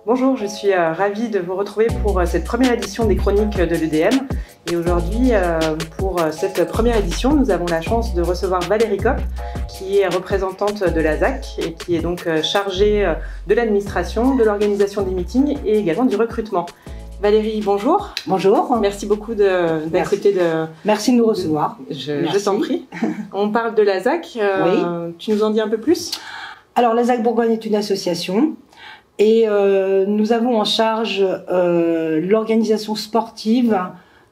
Bonjour, je suis ravie de vous retrouver pour cette première édition des Chroniques de l'EDM. Et aujourd'hui, pour cette première édition, nous avons la chance de recevoir Valérie Kopp, qui est représentante de la ZAC et qui est donc chargée de l'administration, de l'organisation des meetings et également du recrutement. Valérie, bonjour. Bonjour. Merci beaucoup d'accepter de... Merci de nous recevoir. Je t'en prie. On parle de la ZAC. Oui. Tu nous en dis un peu plus ? Alors, la ZAC Bourgogne est une association et nous avons en charge l'organisation sportive,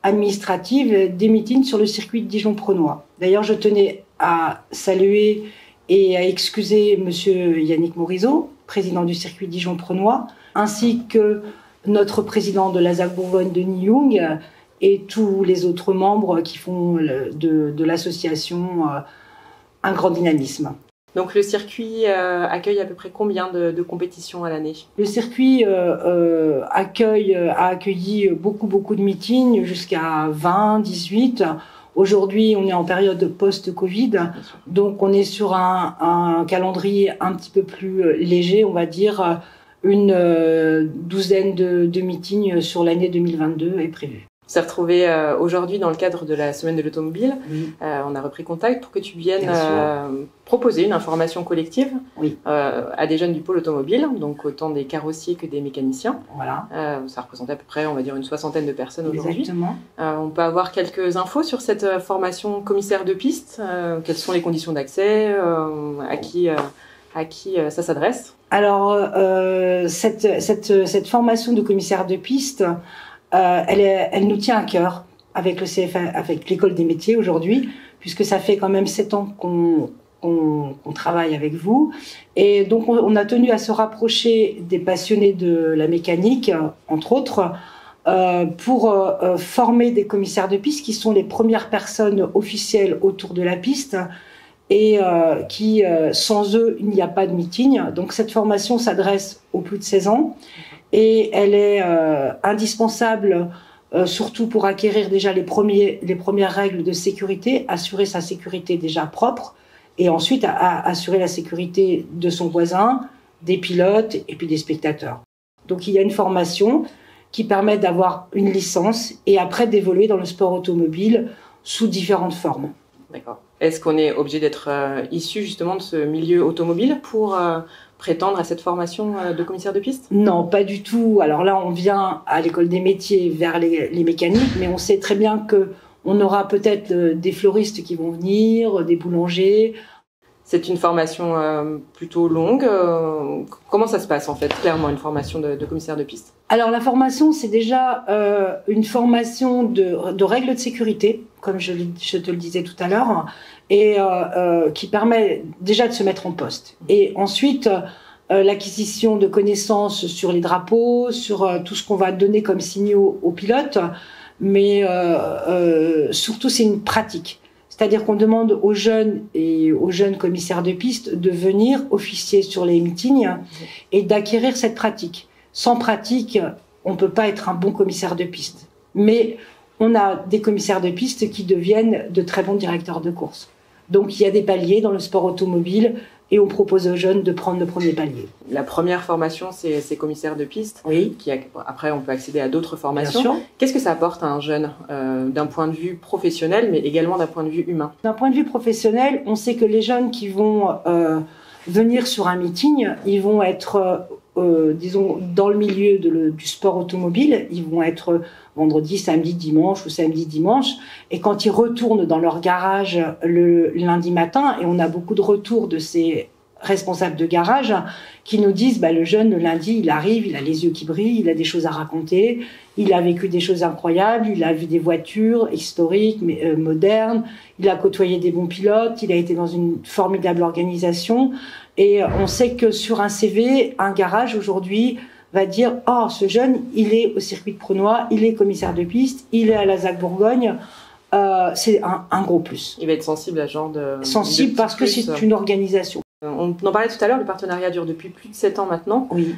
administrative des meetings sur le circuit de Dijon-Prenois. D'ailleurs, je tenais à saluer et à excuser Monsieur Yannick Morizot, président du circuit Dijon-Prenois, ainsi que notre président de la ZAC Bourgogne, Denis Young, et tous les autres membres qui font de l'association un grand dynamisme. Donc le circuit accueille à peu près combien de compétitions à l'année ? Le circuit a accueilli beaucoup de meetings, jusqu'à 20, 18. Aujourd'hui, on est en période post-Covid, donc on est sur un calendrier un petit peu plus léger, on va dire une douzaine de meetings sur l'année 2022 est prévue. On s'est retrouvés aujourd'hui dans le cadre de la Semaine de l'Automobile. Oui. On a repris contact pour que tu viennes proposer une information collective à des jeunes du pôle automobile, donc autant des carrossiers que des mécaniciens. Voilà. Ça représente à peu près, on va dire, une soixantaine de personnes aujourd'hui. Exactement. On peut avoir quelques infos sur cette formation commissaire de piste. Quelles sont les conditions d'accès, à qui ça s'adresse? Alors, cette formation de commissaire de piste, elle nous tient à cœur avec le CFA, avec l'école des métiers aujourd'hui, puisque ça fait quand même 7 ans qu'on travaille avec vous. Et donc, on a tenu à se rapprocher des passionnés de la mécanique, entre autres, pour former des commissaires de piste qui sont les premières personnes officielles autour de la piste et qui, sans eux, il n'y a pas de meeting. Donc, cette formation s'adresse aux plus de 16 ans. Et elle est indispensable, surtout pour acquérir déjà les premières règles de sécurité, assurer sa sécurité déjà propre, et ensuite à assurer la sécurité de son voisin, des pilotes et puis des spectateurs. Donc il y a une formation qui permet d'avoir une licence et après d'évoluer dans le sport automobile sous différentes formes. D'accord. Est-ce qu'on est obligé d'être issu justement de ce milieu automobile pour prétendre à cette formation de commissaire de piste ? Non, pas du tout. Alors là, on vient à l'école des métiers vers les mécaniques, mais on sait très bien qu'on aura peut-être des fleuristes qui vont venir, des boulangers. C'est une formation plutôt longue. Comment ça se passe en fait, clairement, une formation de commissaire de piste ? Alors la formation, c'est déjà une formation de règles de sécurité, comme je te le disais tout à l'heure, et qui permet déjà de se mettre en poste. Et ensuite, l'acquisition de connaissances sur les drapeaux, sur tout ce qu'on va donner comme signaux aux pilotes, mais surtout c'est une pratique. C'est-à-dire qu'on demande aux jeunes et aux jeunes commissaires de piste de venir officier sur les meetings et d'acquérir cette pratique. Sans pratique, on ne peut pas être un bon commissaire de piste. Mais on a des commissaires de piste qui deviennent de très bons directeurs de course. Donc il y a des paliers dans le sport automobile et on propose aux jeunes de prendre le premier palier. La première formation, c'est commissaire de piste. Oui. Après, on peut accéder à d'autres formations. Bien sûr. Qu'est-ce que ça apporte à un jeune d'un point de vue professionnel, mais également d'un point de vue humain ? D'un point de vue professionnel, on sait que les jeunes qui vont venir sur un meeting, ils vont être, disons, dans le milieu du sport automobile, ils vont être vendredi, samedi, dimanche ou samedi, dimanche. Et quand ils retournent dans leur garage le lundi matin, et on a beaucoup de retours de ces responsables de garage qui nous disent le jeune, le lundi, il arrive, il a les yeux qui brillent, il a des choses à raconter, il a vécu des choses incroyables, il a vu des voitures historiques, mais modernes, il a côtoyé des bons pilotes, il a été dans une formidable organisation. Et on sait que sur un CV, un garage aujourd'hui va dire « Oh, ce jeune, il est au circuit de Prenois, il est commissaire de piste, il est à la ZAC Bourgogne ». C'est un gros plus. Il va être sensible à ce genre de... Sensible parce que c'est une organisation. On en parlait tout à l'heure, le partenariat dure depuis plus de 7 ans maintenant. Oui.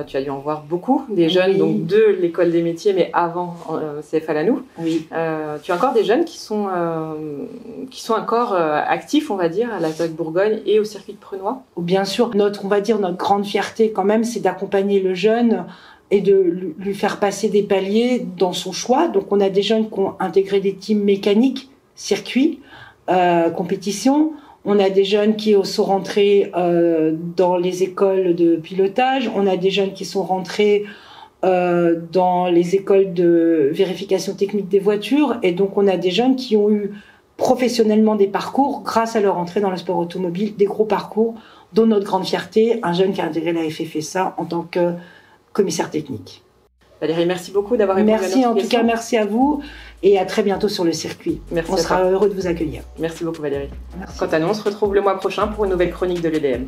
Tu as dû en voir beaucoup, des jeunes donc de l'école des métiers, mais avant CFA Lannou. Oui. Tu as encore des jeunes qui sont encore actifs, on va dire, à la ZAC Bourgogne et au circuit de Prenois. Bien sûr, notre grande fierté quand même, c'est d'accompagner le jeune et de lui faire passer des paliers dans son choix. Donc on a des jeunes qui ont intégré des teams mécaniques, circuits, compétition. On a des jeunes qui sont rentrés dans les écoles de pilotage. On a des jeunes qui sont rentrés dans les écoles de vérification technique des voitures. Et donc, on a des jeunes qui ont eu professionnellement des parcours grâce à leur entrée dans le sport automobile, des gros parcours, dont notre grande fierté, un jeune qui a intégré la FFSA en tant que commissaire technique. Valérie, merci beaucoup d'avoir répondu à notre question. Merci, en tout cas, merci à vous et à très bientôt sur le circuit. Merci. On sera heureux de vous accueillir. Merci beaucoup Valérie. Merci. Quant à nous, on se retrouve le mois prochain pour une nouvelle chronique de l'EDM.